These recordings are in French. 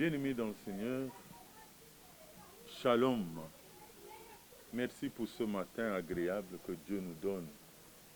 Bien-aimés dans le Seigneur, Shalom. Merci pour ce matin agréable que Dieu nous donne,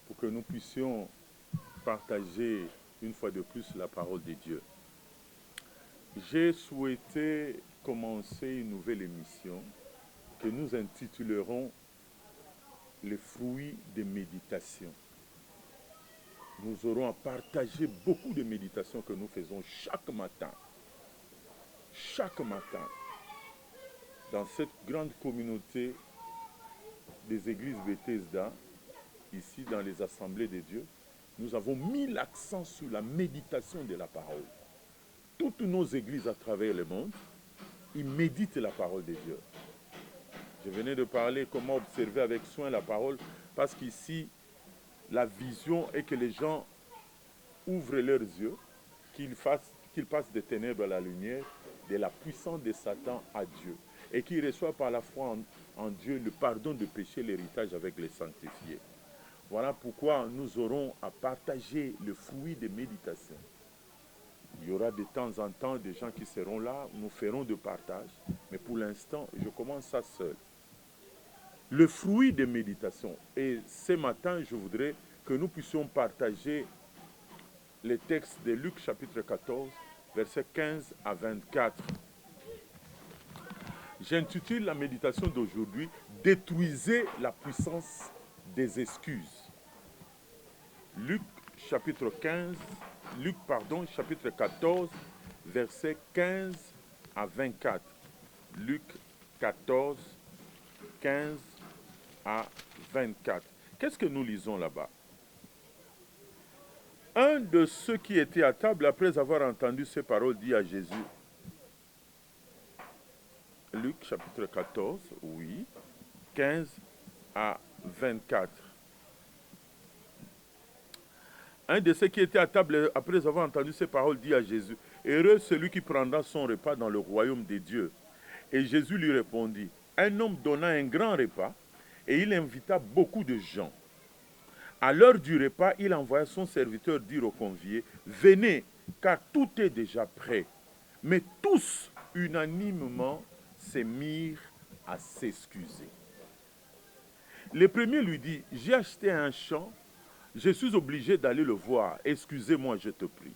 pour que nous puissions partager une fois de plus la parole de Dieu. J'ai souhaité commencer une nouvelle émission que nous intitulerons Les fruits des méditations. Nous aurons à partager beaucoup de méditations que nous faisons chaque matin. Chaque matin, dans cette grande communauté des églises Bethesda, ici dans les assemblées de Dieu, nous avons mis l'accent sur la méditation de la parole. Toutes nos églises à travers le monde, ils méditent la parole de Dieu. Je venais de parler comment observer avec soin la parole, parce qu'ici, la vision est que les gens ouvrent leurs yeux, qu'ils passent des ténèbres à la lumière, de la puissance de Satan à Dieu, et qu'ils reçoivent par la foi en Dieu le pardon de péché, l'héritage avec les sanctifiés. Voilà pourquoi nous aurons à partager le fruit des méditations. Il y aura de temps en temps des gens qui seront là, nous ferons de partage, mais pour l'instant, je commence ça seul. Le fruit des méditations. Et ce matin, je voudrais que nous puissions partager les textes de Luc chapitre 14, versets 15 à 24. J'intitule la méditation d'aujourd'hui « Détruisez la puissance des excuses ». Chapitre 14, versets 15 à 24. Luc 14, 15 à 24. Qu'est-ce que nous lisons là-bas? Un de ceux qui étaient à table, après avoir entendu ces paroles, dit à Jésus, Luc chapitre 14, oui, 15 à 24. Un de ceux qui étaient à table, après avoir entendu ces paroles, dit à Jésus, « Heureux celui qui prendra son repas dans le royaume des dieux. » Et Jésus lui répondit, « Un homme donna un grand repas, et il invita beaucoup de gens. À l'heure du repas, il envoya son serviteur dire aux conviés, « Venez, car tout est déjà prêt. » Mais tous, unanimement, se mirent à s'excuser. Le premier lui dit, « J'ai acheté un champ, je suis obligé d'aller le voir. Excusez-moi, je te prie. »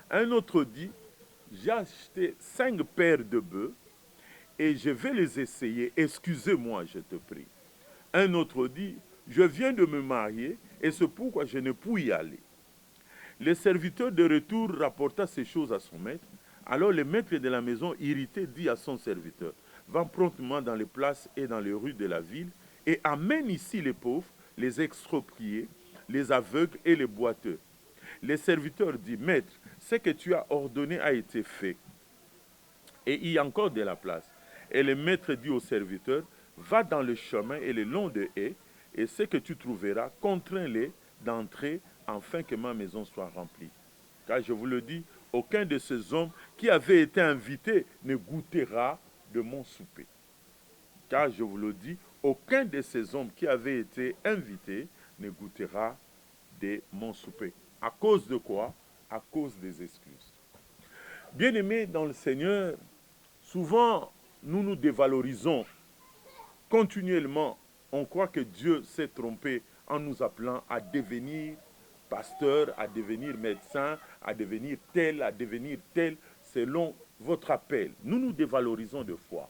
Un autre dit, « J'ai acheté 5 paires de bœufs et je vais les essayer. Excusez-moi, je te prie. » Un autre dit, « Je viens de me marier et c'est pourquoi je ne puis y aller. » Le serviteur de retour rapporta ces choses à son maître. Alors le maître de la maison, irrité, dit à son serviteur, « Va promptement dans les places et dans les rues de la ville et amène ici les pauvres, les expropriés, les aveugles et les boiteux. » Le serviteur dit, « Maître, ce que tu as ordonné a été fait, et il y a encore de la place. » Et le maître dit au serviteur, « Va dans le chemin et le long de haies, et ce que tu trouveras, contrains-les d'entrer, afin que ma maison soit remplie. » Car je vous le dis, aucun de ces hommes qui avaient été invités ne goûtera de mon souper. Car je vous le dis, aucun de ces hommes qui avaient été invités ne goûtera de mon souper. À cause de quoi? À cause des excuses. Bien-aimés dans le Seigneur, souvent nous nous dévalorisons continuellement. On croit que Dieu s'est trompé en nous appelant à devenir pasteur, à devenir médecin, à devenir tel, selon votre appel. Nous nous dévalorisons de foi.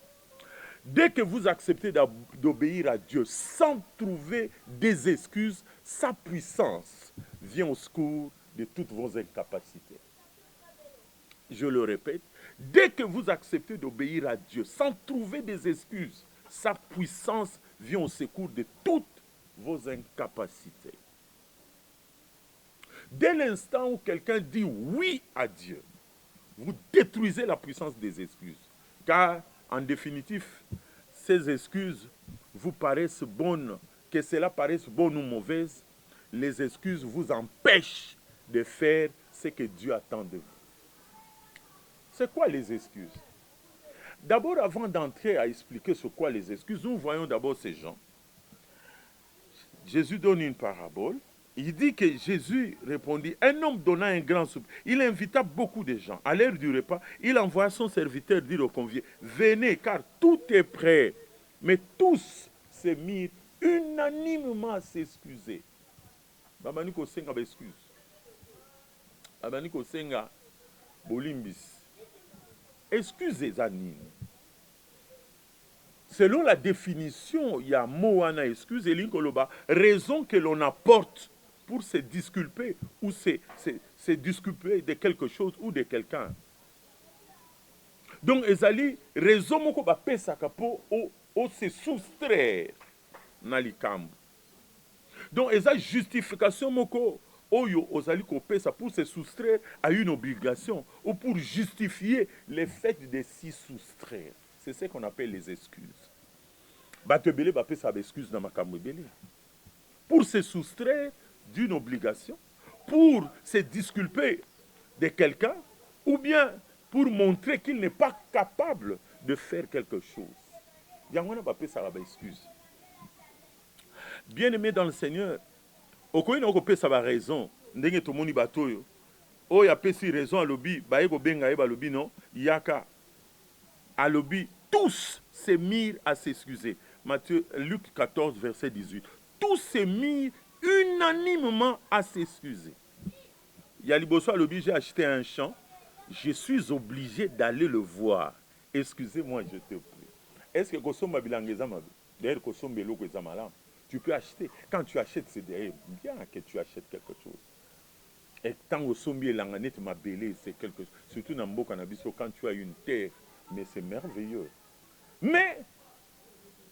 Dès que vous acceptez d'obéir à Dieu sans trouver des excuses, sa puissance vient au secours de toutes vos incapacités. Je le répète, dès que vous acceptez d'obéir à Dieu sans trouver des excuses, sa puissance vient au secours de toutes vos incapacités. Dès l'instant où quelqu'un dit oui à Dieu, vous détruisez la puissance des excuses. Car, en définitive, ces excuses vous paraissent bonnes, que cela paraisse bonne ou mauvaise, les excuses vous empêchent de faire ce que Dieu attend de vous. C'est quoi les excuses? D'abord, avant d'entrer à expliquer ce qu'est les excuses, nous voyons d'abord ces gens. Jésus donne une parabole Il dit que Jésus répondit, un homme donna un grand souper. Il invita beaucoup de gens. À l'heure du repas, il envoya son serviteur dire aux conviés, venez car tout est prêt. Mais tous se mirent unanimement à s'excuser. Babani ko senga ba excuse. Babani ko senga bolimbis. Excusez Zanine. Selon la définition, il y a Moana excuse et Linkoloba, raison que l'on apporte pour se disculper ou se disculper de quelque chose ou de quelqu'un. Donc, ezali raison moko ba pesaka po o se soustraire na likambo. Donc, eza justification moko oyo ozali ko pesa pour se soustraire à une obligation ou pour justifier le fait de s'y soustraire. C'est ce qu'on appelle les excuses. Batebele ba pesa ba excuse na makambo ebele. Pour se soustraire d'une obligation, pour se disculper de quelqu'un, ou pour montrer qu'il n'est pas capable de faire quelque chose. Yangwana ba pesa ba excuse. Bien-aimé dans le Seigneur, okoyi na okopesa ba raison, ndenge tomoni batoyo, oyo apesi raison alobi, baye ko benga ye balobi non, yaka alobi, tous se mirent à s'excuser. Luc 14, verset 18. Tous se mirent unanimement à s'excuser. Yaliboso alobi, j'ai acheté un champ, je suis obligé d'aller le voir. Excusez-moi, je te prie. Est-ce que kosomba bilangeza mabe? D'ailleurs, kosomba eloko eza malamu. Tu peux acheter. Quand tu achètes, c'est bien que tu achètes quelque chose. Et tant que sombi langanet m'a belé, c'est quelque chose. Surtout dans Mboka Nabiso, quand tu as une terre, mais c'est merveilleux. Mais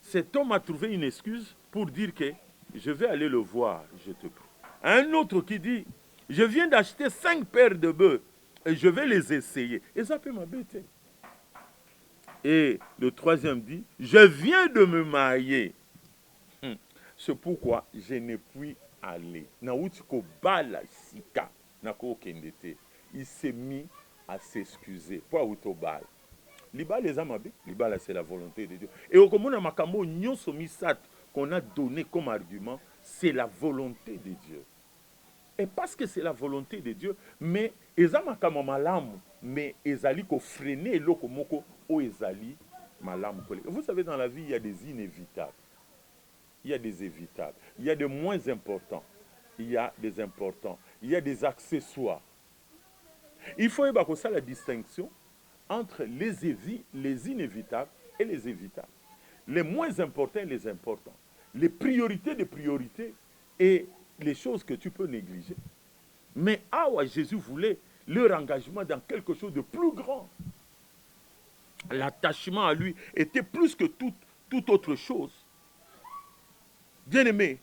cet homme a trouvé une excuse pour dire que je vais aller le voir, je te prie. Un autre qui dit, je viens d'acheter 5 paires de bœufs et je vais les essayer. Et ça peut m'embêter. Et le troisième dit, je viens de me marier. C'est pourquoi je ne puis aller. Il s'est mis à s'excuser. Pour autobal. Libala c'est la volonté de Dieu. Et au commun makambo nyonso misat qu'on a donné comme argument, c'est la volonté de Dieu. Et parce que c'est la volonté de Dieu, mais eza makambo malamu, mais ezali ko freiner loko moko o ezali malamu. Vous savez, dans la vie, il y a des inévitables. Il y a des évitables. Il y a des moins importants. Il y a des importants. Il y a des accessoires. Il faut avoir ça la distinction entre les inévitables et les évitables. Les moins importants et les importants. Les priorités des priorités et les choses que tu peux négliger. Mais Jésus voulait leur engagement dans quelque chose de plus grand. L'attachement à lui était plus que toute autre chose. Bien-aimé,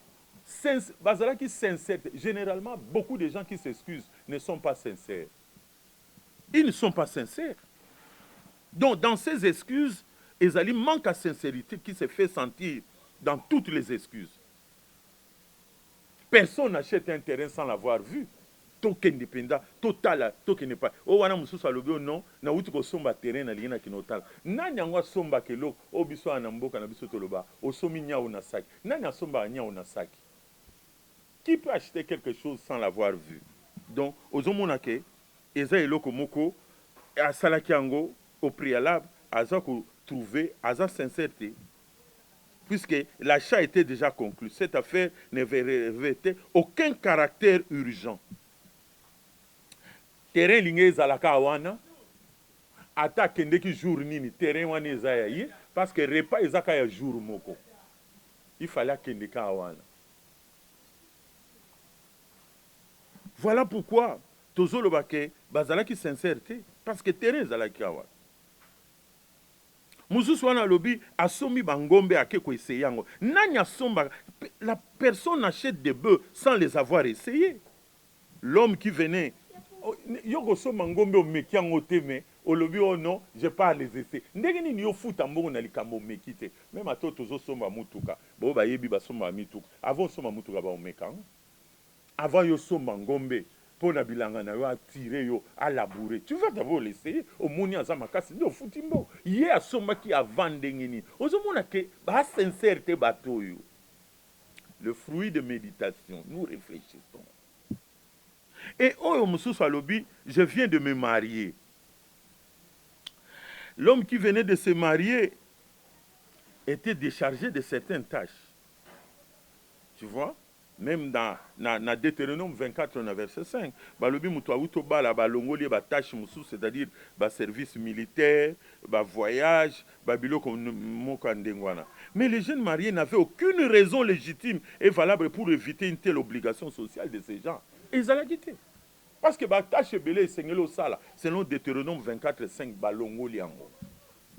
Bazalaki sincère. Généralement, beaucoup de gens qui s'excusent ne sont pas sincères. Ils ne sont pas sincères. Donc, dans ces excuses, Ezali manque à sincérité qui se fait sentir dans toutes les excuses. Personne n'achète un terrain sans l'avoir vu. Token indépendant, total, token n'est pas. Oh, wana mususu alobi non, na uti ko somba terrain na lingena kinotal. Nani angwa somba kelo, o biso na mboka na biso toloba, o somi nyao na saki. Nani asomba nyao na saki. Qui peut acheter quelque chose sans l'avoir vu? Donc, ozomona ke eza eloko moko asalaki yango au préalable, aza ko trouver aza sincérité. Puisque l'achat était déjà conclu, cette affaire ne revêtait aucun caractère urgent. Terrain lingé zalaka wana ata kendeki jour nini terrain wana ezaya yi parce que repas ezaka ya jour moko. Il fallait kendeka wana. Voilà pourquoi tozo lobake bazalaki sincérité parce que terrain zalaka wana. Mususu wana lobi asomi bangombe ake ko essayer yango. Nani asomba la personne achète des bœufs sans les avoir essayés. L'homme qui venait Yoko so mangombe o meki yango te me olobi oh non j'ai pas les essais ndenge nini yo futa mbongo na likambo meki te même ato tozo somba mutuka bo ba yebi ba somba mituka avant somba mutuka ba omeka avant yo somba ngombe pona bilanga na yo attirer yo à labourer tu vas d'abord l'essayer au moni azama kasi ndo futimbo ye asomba ki avant ndenge nini ozomona ke ba sincérité bato yo Le fruit de méditation. Nous réfléchissons. Et oh, Moussou Salobi, je viens de me marier. L'homme qui venait de se marier était déchargé de certaines tâches. Tu vois? Même dans Deutéronome 24, verset 5, balobi mutu auto bala balongoli ba tâche musu, c'est-à-dire ba service militaire, ba voyage, ba biloko moko ndengwana. Mais les jeunes mariés n'avaient aucune raison légitime et valable pour éviter une telle obligation sociale de ces gens. Et ils allaient quitter. Parce que ba tâche belé sengelo sala, selon Deutéronome 24, 5, balongoli ango.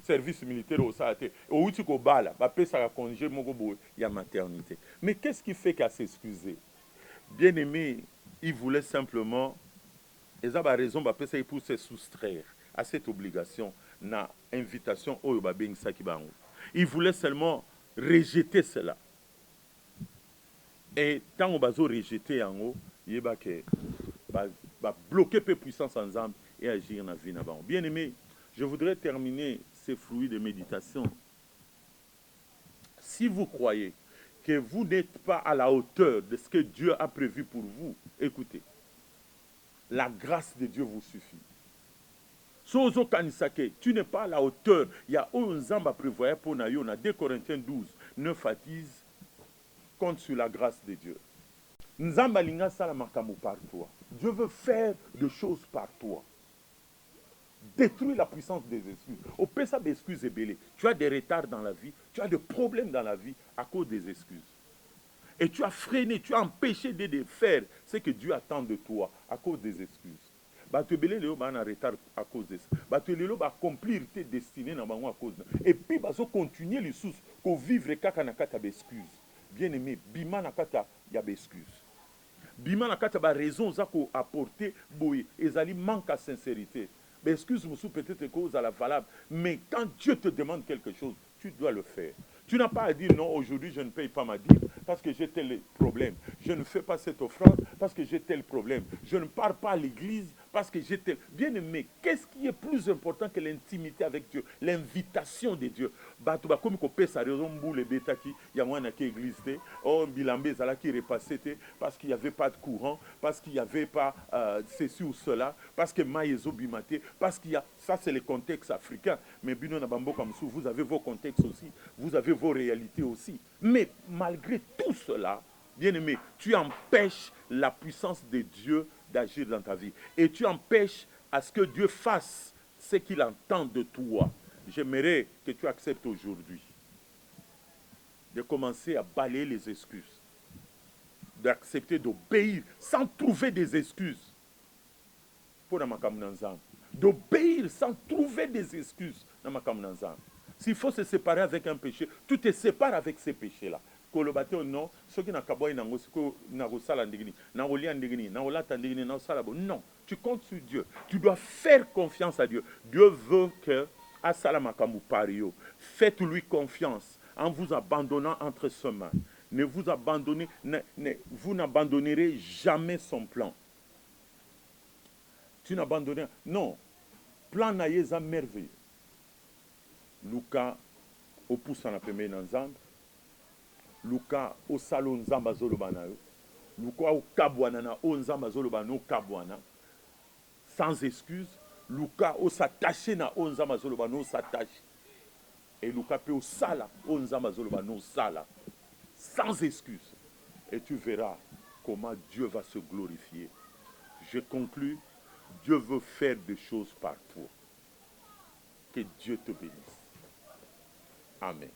Service militaire au Sahate, au Outiko Bala, ça congé il y a maternité. Mais qu'est-ce qui fait qu'à s'excuser? Bien aimé, il voulait simplement, ils ont raison, pour se soustraire à cette obligation, na invitation au Babing Sakibango. Il voulait seulement rejeter cela. Et tant on va rejeter en haut, il va bloquer peu puissance ensemble et agir dans la vie. Bien aimé, je voudrais terminer ces fruits de méditation. Si vous croyez que vous n'êtes pas à la hauteur de ce que Dieu a prévu pour vous, écoutez, la grâce de Dieu vous suffit. Sozo kanisake, tu n'es pas à la hauteur. Il y a un zamba prévoyé pour Nayo, 2 Corinthiens 12, 9 à 10, compte sur la grâce de Dieu. Nzamba linga sala makamu par toi. Dieu veut faire des choses par toi. Détruire la puissance des excuses. Au pesa d'excuses est belé. Tu as des retards dans la vie, tu as des problèmes dans la vie à cause des excuses. Et tu as freiné, tu as empêché de faire ce que Dieu attend de toi à cause des excuses. Tu es en retard à cause de ça. Tu es accomplir tes destinées à cause de ça. Et puis, tu continuer les sous pour vivre kaka na kata d'excuses. Bien aimé, bima na kata ya d'excuses. Bima na kata ba raison za ko apporter boy, ezali manque à sincérité. Excuse-moi, peut-être cause à la valable, mais quand Dieu te demande quelque chose, tu dois le faire. Tu n'as pas à dire non, aujourd'hui je ne paye pas ma dîme parce que j'ai tel problème. Je ne fais pas cette offrande parce que j'ai tel problème. Je ne pars pas à l'église parce que j'ai tel... Bien aimé, qu'est-ce qui est plus important que l'intimité avec Dieu? L'invitation de Dieu. Comme on sa raison, il y a moins qui église, oh, Bilambe Zala qui repassé parce qu'il n'y avait pas de courant, parce qu'il n'y avait pas ceci ou cela, parce que Maïezo Bimaté, parce qu'il y a... Ça, c'est le contexte africain. Mais Bino Nabambo Kamsou, vous avez vos contextes aussi. Vous avez vos réalités aussi. Mais malgré tout cela, bien aimé, tu empêches la puissance de Dieu d'agir dans ta vie. Et tu empêches à ce que Dieu fasse ce qu'il entend de toi. J'aimerais que tu acceptes aujourd'hui de commencer à balayer les excuses. D'accepter d'obéir sans trouver des excuses. Pour d'obéir sans trouver des excuses. S'il faut se séparer avec un péché, tu te sépares avec ces péchés-là. Non, tu comptes sur Dieu. Tu dois faire confiance à Dieu. Dieu veut que faites-lui confiance en vous abandonnant entre ses mains. Ne vous abandonnez, vous n'abandonnerez jamais son plan. Tu n'abandonnes. Non. Plan naïza merveilleux. Luka au pouce en appelé Nanzambe. Luka au salon Nzamba Zolobanayo. Luka au Kabwanana au Nzamba Zolobano Kabwana. Sans excuse. Luka au s'attacher na au Nzamba Zolobano s'attache. Et Luka peut au Sala au Nzamba Zolobano Sala. Sans excuse. Et tu verras comment Dieu va se glorifier. Je conclus. Dieu veut faire des choses par toi. Que Dieu te bénisse. Amen.